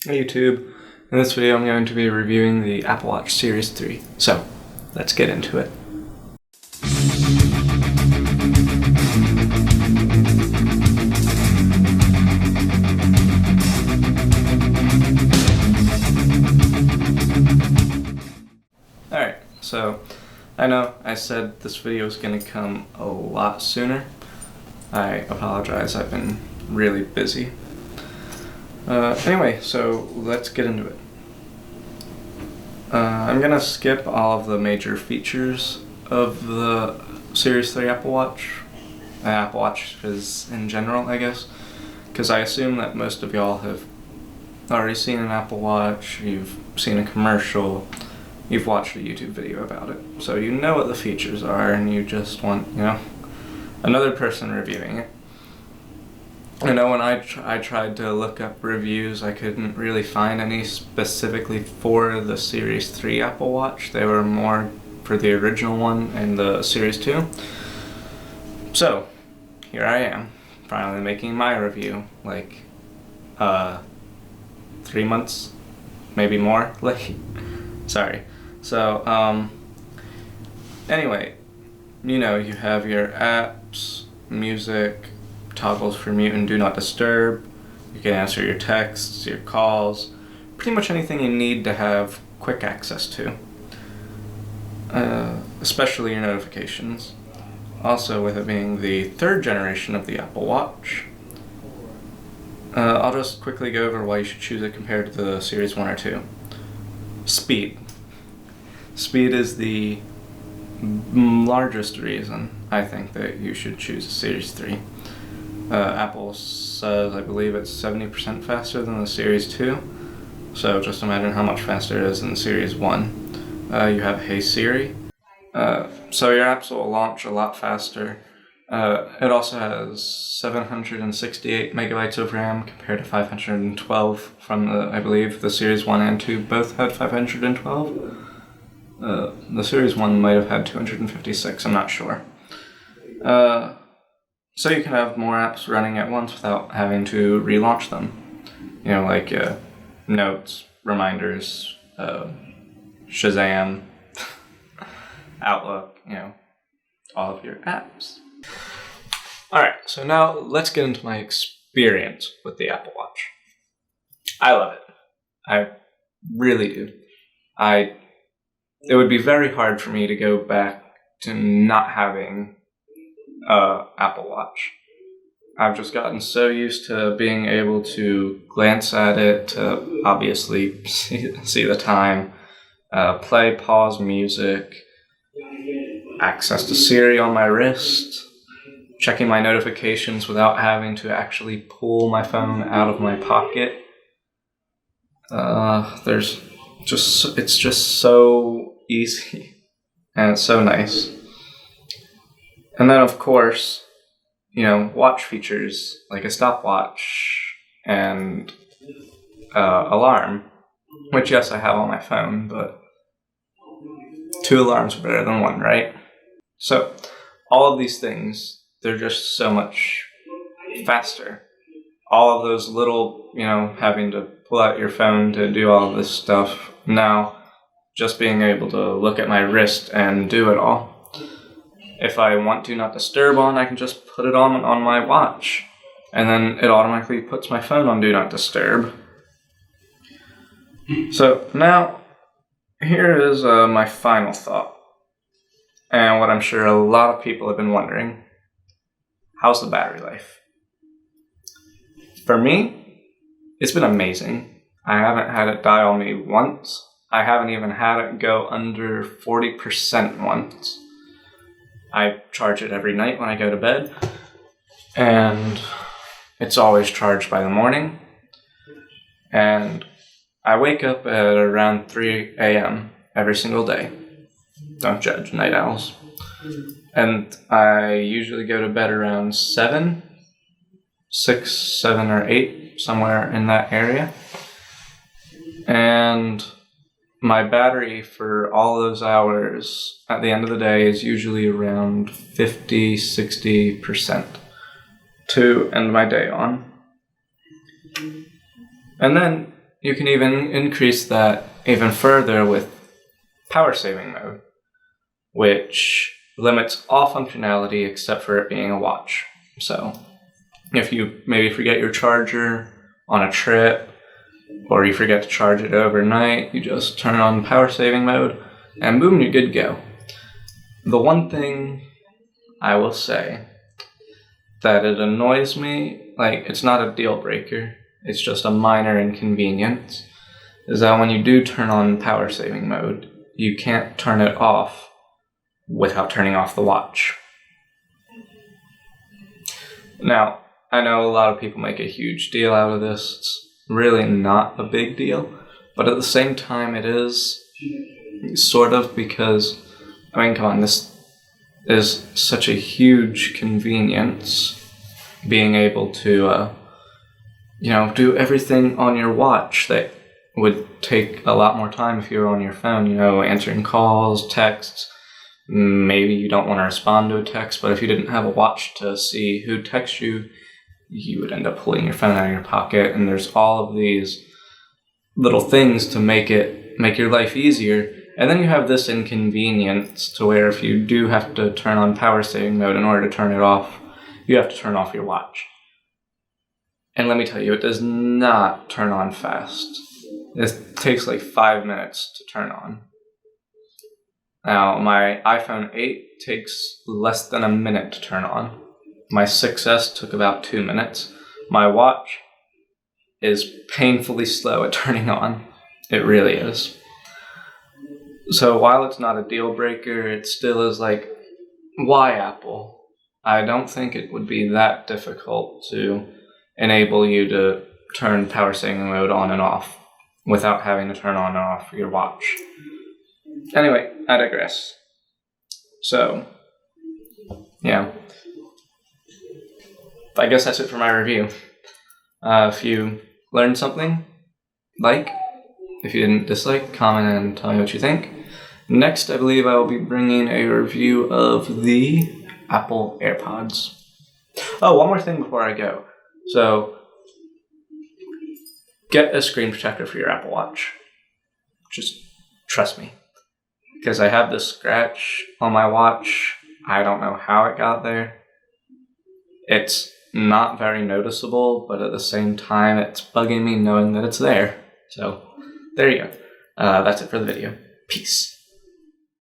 Hey YouTube, in this video I'm going to be reviewing the Apple Watch Series 3. So, let's get into it. Alright, so I know I said this video was going to come a lot sooner. I apologize, I've been really busy. Anyway, so let's get into it. I'm gonna skip all of the major features of the Series 3 Apple Watch. Apple Watches in general, I guess. Because I assume that most of y'all have already seen an Apple Watch, you've seen a commercial, you've watched a YouTube video about it. So you know what the features are and you just want, another person reviewing it. I know when I tried to look up reviews, I couldn't really find any specifically for the Series 3 Apple Watch. They were more for the original one and the Series 2. So, here I am, finally making my review, like, 3 months, maybe more late. Sorry. So, anyway, you have your apps, music, toggles for mute and do not disturb. You can answer your texts, your calls, pretty much anything you need to have quick access to, especially your notifications. Also, with it being the third generation of the Apple Watch, I'll just quickly go over why you should choose it compared to the Series 1 or 2. Speed. Speed is the largest reason I think that you should choose a Series 3. Apple says, I believe it's 70% faster than the Series 2, so just imagine how much faster it is than the Series 1. You have Hey Siri, so your apps will launch a lot faster. It also has 768 megabytes of RAM compared to 512 from I believe the Series 1 and 2 both had 512. The Series 1 might have had 256, I'm not sure. So you can have more apps running at once without having to relaunch them. Like Notes, Reminders, Shazam, Outlook, all of your apps. Alright, so now let's get into my experience with the Apple Watch. I love it. I really do. It would be very hard for me to go back to not having Apple Watch. I've just gotten so used to being able to glance at it, to obviously see the time, play, pause music, access to Siri on my wrist, checking my notifications without having to actually pull my phone out of my pocket. It's just so easy, and it's so nice. And then, of course, watch features like a stopwatch and alarm, which, yes, I have on my phone, but 2 alarms are better than 1, right? So, all of these things, they're just so much faster. All of those little, having to pull out your phone to do all of this stuff, now just being able to look at my wrist and do it all. If I want Do Not Disturb on, I can just put it on my watch, and then it automatically puts my phone on Do Not Disturb. So now, here is my final thought, and what I'm sure a lot of people have been wondering. How's the battery life? For me, it's been amazing. I haven't had it die on me once. I haven't even had it go under 40% once. I charge it every night when I go to bed, and it's always charged by the morning, and I wake up at around 3 a.m. every single day. Don't judge, night owls. And I usually go to bed around 6, 7, or 8, somewhere in that area. And my battery for all those hours at the end of the day is usually around 50-60% to end my day on. And then you can even increase that even further with power saving mode, which limits all functionality except for it being a watch. So if you maybe forget your charger on a trip, or you forget to charge it overnight, you just turn on power saving mode, and boom, you're good to go. The one thing I will say that it annoys me, like it's not a deal breaker, it's just a minor inconvenience, is that when you do turn on power saving mode, you can't turn it off without turning off the watch. Now, I know a lot of people make a huge deal out of this. It's really not a big deal, but at the same time it is sort of, because, I mean, come on, this is such a huge convenience, being able to, do everything on your watch that would take a lot more time if you were on your phone, answering calls, texts. Maybe you don't want to respond to a text, but if you didn't have a watch to see who texts you, you would end up pulling your phone out of your pocket, and there's all of these little things to make your life easier. And then you have this inconvenience to where if you do have to turn on power saving mode in order to turn it off, you have to turn off your watch. And let me tell you, it does not turn on fast. It takes like 5 minutes to turn on. Now, my iPhone 8 takes less than a minute to turn on. My 6S took about 2 minutes. My watch is painfully slow at turning on. It really is. So while it's not a deal breaker, it still is like, why Apple? I don't think it would be that difficult to enable you to turn power saving mode on and off without having to turn on and off your watch. Anyway, I digress. So, yeah. I guess that's it for my review. If you learned something, like. If you didn't, dislike, comment, and tell me what you think. Next, I believe I will be bringing a review of the Apple AirPods. Oh, one more thing before I go. So, get a screen protector for your Apple Watch. Just trust me. Because I have this scratch on my watch. I don't know how it got there. It's not very noticeable, but at the same time, it's bugging me knowing that it's there. So, there you go. That's it for the video. Peace.